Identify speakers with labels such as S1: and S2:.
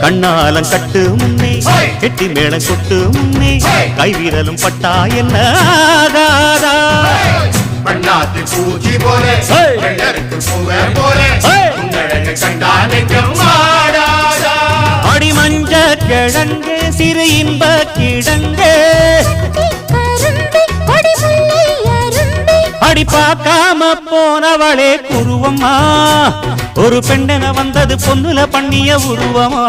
S1: கண்ணாலம் கட்டு முன்னே கெட்டி மேளம் கொட்டு முன்னே கைவீரலும் பட்டா என்ன ஆகாதா
S2: பண்ணாத்து பூச்சி போலே பூவே போலே கண்டா நெஞ்சம் ஆடாதா
S1: அடிமஞ்ச கிழங்கு சிறு இன்ப கிழங்கு அடி பார்க்காம போனவளே குருவம்மா ஒரு பெண்ணென வந்தது பொண்ணுல பண்ணிய உருவமா